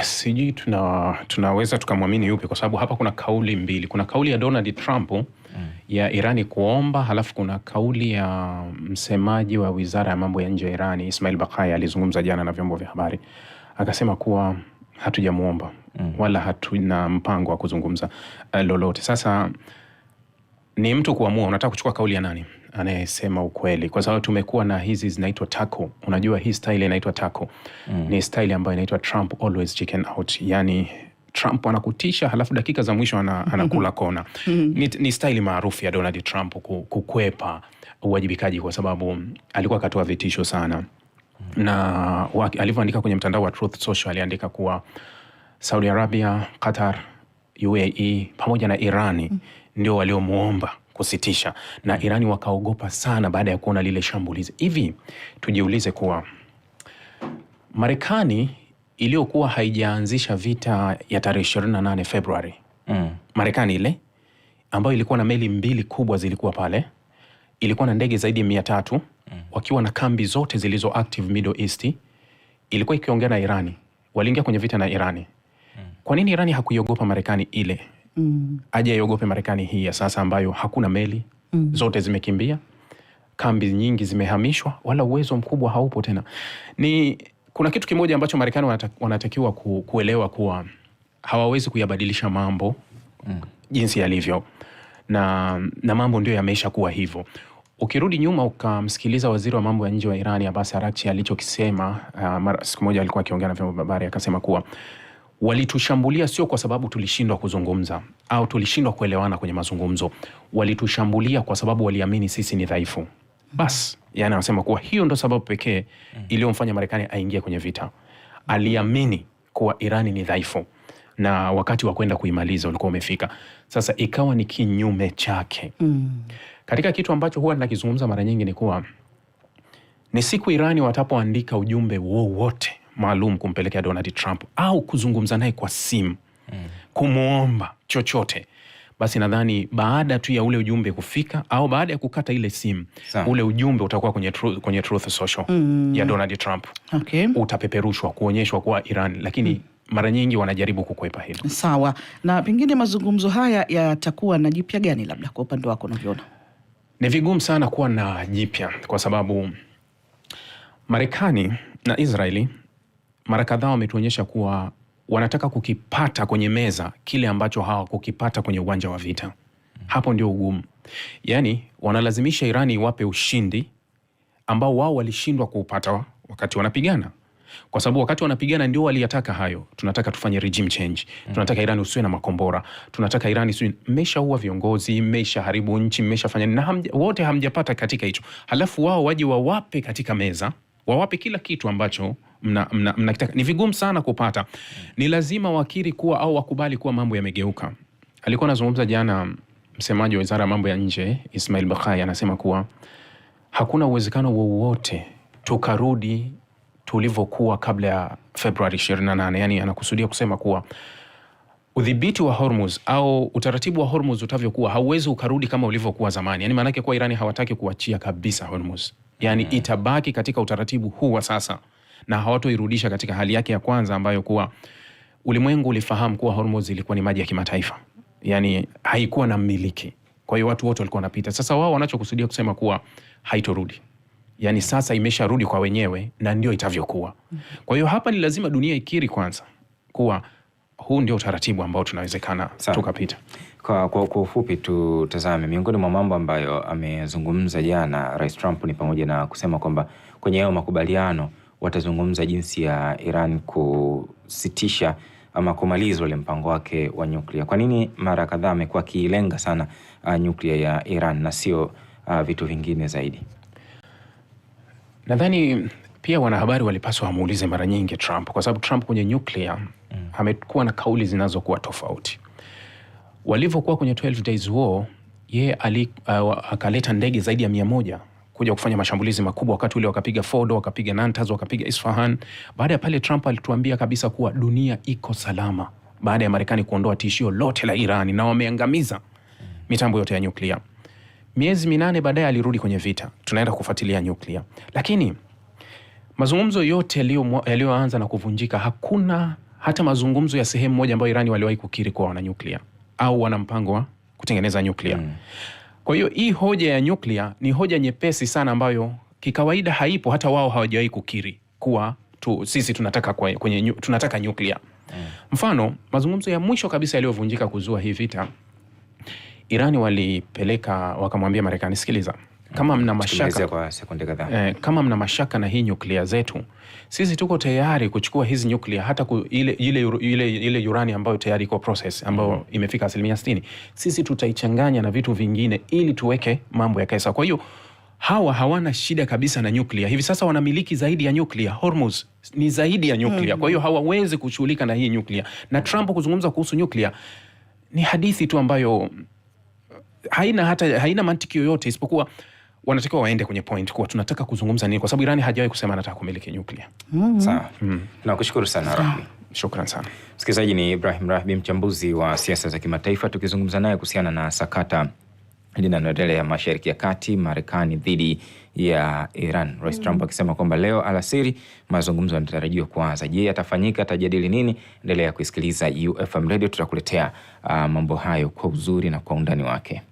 Sijui tunaweza tukamwamini yupi, kwa sababu hapa kuna kauli mbili. Kuna kauli ya Donald Trump ya Irani kuomba, halafu kuna kauli ya msemaji wa Wizara ya Mambo ya Nje ya Irani Ismail Baqai. Alizungumza jana na vyombo vya habari akasema kuwa hatujamuomba wala hatuna mpango wa kuzungumza lolote. Sasa ni mtu kuamua unataka kuchukua kauli ya nani anayesema ukweli, kwa sababu tumekuwa na hizi zinaitwa taco. Unajua hii style inaitwa taco. Ni style ambayo inaitwa Trump always chicken out, yani Trump anakutisha halafu dakika za mwisho anakula kona. Ni style maarufu ya Donald Trump kukwepa uwajibikaji, kwa sababu alikuwa akatoa vitisho sana. Na alivyoandika kwenye mtandao wa Truth Social aliandika kuwa Saudi Arabia, Qatar, UAE pamoja na Irani ndio waliomuomba kusitisha, na Irani wakaogopa sana baada ya kuona lile shambulizi. Hivi tujiulize kuwa Marekani iliyokuwa haijaanzisha vita ya tarehe 28 Februari, Marekani ile ambayo ilikuwa na meli mbili kubwa zilikuwa pale, ilikuwa na ndege zaidi ya 300 wakiwa na kambi zote zilizo active Middle East, ilikuwa ikiongea na Irani, waliingia kwenye vita na Irani. Kwa nini Irani hakuiogopa Marekani ile? Aje iogope Marekani hii ya sasa ambayo hakuna meli, zote zimekimbia, kambi nyingi zimehamishwa, wala uwezo mkubwa haupo tena. Kuna kitu kimoja ambacho Marekani wanatakiwa kuelewa kuwa hawawezi kuyabadilisha mambo jinsi yalivyo, na mambo ndio yameisha kuwa hivyo. Ukirudi nyuma ukamsikiliza waziri wa mambo ya nje wa Irani Abbas Araghchi alichokisema, siku moja alikuwa akiongea na vyombo vya habari akasema kuwa walitushambulia sio kwa sababu tulishindwa kuzungumza au tulishindwa kuelewana kwenye mazungumzo. Walitushambulia kwa sababu waliamini sisi ni dhaifu. Bas, yani anasema kuwa hiyo ndo sababu pekee iliyomfanya Marekani aingie kwenye vita. Aliamini kuwa Irani ni dhaifu na wakati wa kwenda kuimaliza ulikuwa umefika. Sasa ikawa ni kinyume chake. Katika kitu ambacho huwa ninakizungumza mara nyingi ni kuwa ni siku Irani watapoandika ujumbe wowote maalum kumpelekea Donald Trump au kuzungumza naye kwa simu, kumuomba chochote, basi nadhani baada tu ya ule ujumbe kufika au baada ya kukata ile simu, ule ujumbe utakuwa kwenye Truth Social ya Donald Trump. Utapeperushwa kuonyeshwa kwa Iran, lakini mara nyingi wanajaribu kukwepa hilo. Sawa. Na pengine mazungumzo haya yatakuwa na jipya gani labda kwa upande wako unavyoona? Ni vigumu sana kuwa na jipya kwa sababu Marekani na Israeli mara kadhaa wametuonyesha kuwa wanataka kukipata kwenye meza kile ambacho hawakukipata kwenye uwanja wa vita. Hapo ndio ugumu. Yani wanalazimisha Irani iwape ushindi ambao wao walishindwa kuupata wakati wanapigana. Kwa sababu wakati wanapigana ndio waliyataka hayo. Tunataka tufanye regime change. Tunataka Irani usiwe na makombora. Tunataka Irani usiwe, mmeshaua viongozi, mmeshaharibu nchi, mmeshafanya, na wote hamjapata katika hicho. Halafu wao waje wawape katika meza, wawape kila kitu ambacho mnakitaka. Ni vigumu sana kupata. Ni lazima wakiri kuwa au wakubali kuwa mambo yamegeuka. Alikuwa anazungumza jana msemaji wa Wizara ya Mambo ya Nje Ismail Baqai, anasema kuwa hakuna uwezekano wowote tukarudi tulivyokuwa kabla ya Februari 28. Yani anakusudia kusema kuwa udhibiti wa Hormuz au utaratibu wa Hormuz utavyokuwa hauwezi ukarudi kama ulivyokuwa zamani. Yani maana yake kwa Irani hawataki kuachia kabisa Hormuz. Yani itabaki katika utaratibu huu wa sasa na hawatoirudisha katika hali yake ya kwanza ambayo kuwa ulimwengu ulifahamu kuwa Hormuz ilikuwa ni maji ya kimataifa. Yani haikuwa na mmiliki. Kwa hiyo watu wote walikuwa wanapita. Sasa wao wanachokusudia kusema kuwa haitorudi. Yani sasa imesharudi kwa wenyewe na ndio itavyokuwa. Kwa hiyo hapa ni lazima dunia ikiri kwanza kuwa huu ndio utaratibu ambao tunawezekana tukapita. Kwa ufupi tutazame miongoni mwa mambo ambayo amezungumza jana Rais Trump ni pamoja na kusema kwamba kwenye hayo makubaliano watazungumza jinsi ya Iran kusitisha ama kumaliza ule mpango wake wa nyuklia. Kwa nini mara kadhaa amekuwa akilenga sana nyuklia ya Iran na sio vitu vingine zaidi? Nadhani pia wanahabari walipaswa wamuulize mara nyingi Trump, kwa sababu Trump kwenye nyuklia amekuwa na kauli zinazokuwa tofauti. Walivyokuwa kwenye 12 days war, yeye akaleta ndege zaidi ya 100 kuja kufanya mashambulizi makubwa. Wakati ule wakapiga Fordo, wakapiga Natanz, wakapiga Isfahan. Baada ya pale Trump alituambia kabisa kuwa dunia iko salama baada ya Marekani kuondoa tishio lote la Irani na wameangamiza mitambo yote ya nyuklia. Miezi 8 baadaye alirudi kwenye vita. Tunaenda kufuatilia nyuklia. Lakini mazungumzo yote yaliyoanza na kuvunjika, hakuna hata mazungumzo ya sehemu moja ambayo Irani waliwahi kukiri kuwa wana nyuklia au wana mpango wa kutengeneza nyuklia. Kwa hiyo hii hoja ya nyuklia ni hoja nyepesi sana ambayo kikawaida haipo, hata wao hawajawahi kukiri kuwa sisi tunataka nyuklia. Mfano, mazungumzo ya mwisho kabisa yaliyovunjika kuzua hii vita, Irani walipeleka wakamwambia Marekani, sikiliza, kama mna mashaka kwa sekunde kadhaa, kama mna mashaka na hii nyuklia zetu, sisi tuko tayari kuchukua hizi nyuklia, hata ile urani ambayo tayari iko process, ambayo imefika 60%, sisi tutaichanganya na vitu vingine ili tuweke mambo ya kaisa. Kwa hiyo hawana shida kabisa na nyuklia. Hivi sasa wanamiliki zaidi ya nyuklia. Hormuz ni zaidi ya nyuklia. Kwa hiyo hawawezi kushughulika na hii nyuklia. Na Trump kuzungumza kuhusu nyuklia ni hadithi tu ambayo haina mantiki yoyote, isipokuwa wanatakiwa waende kwenye point kuwa tunataka kuzungumza nini, kwa sababu Irani hajawahi kusema anataka kumiliki nyuklia. Sawa. Nakushukuru sana Rahbi. Shukran sana. Msikilizaji, ni Ibrahim Rahbi, mchambuzi wa siasa za kimataifa, tukizungumza naye kuhusiana na sakata linaloendelea Mashariki ya Kati, Marekani dhidi ya Iran. Rais Trump akisema kwamba leo alasiri mazungumzo yanatarajiwa kuanza. Je, yatafanyika? Atajadili nini? Endelea kusikiliza UFM Radio, tutakuletea mambo hayo kwa uzuri na kwa undani wake.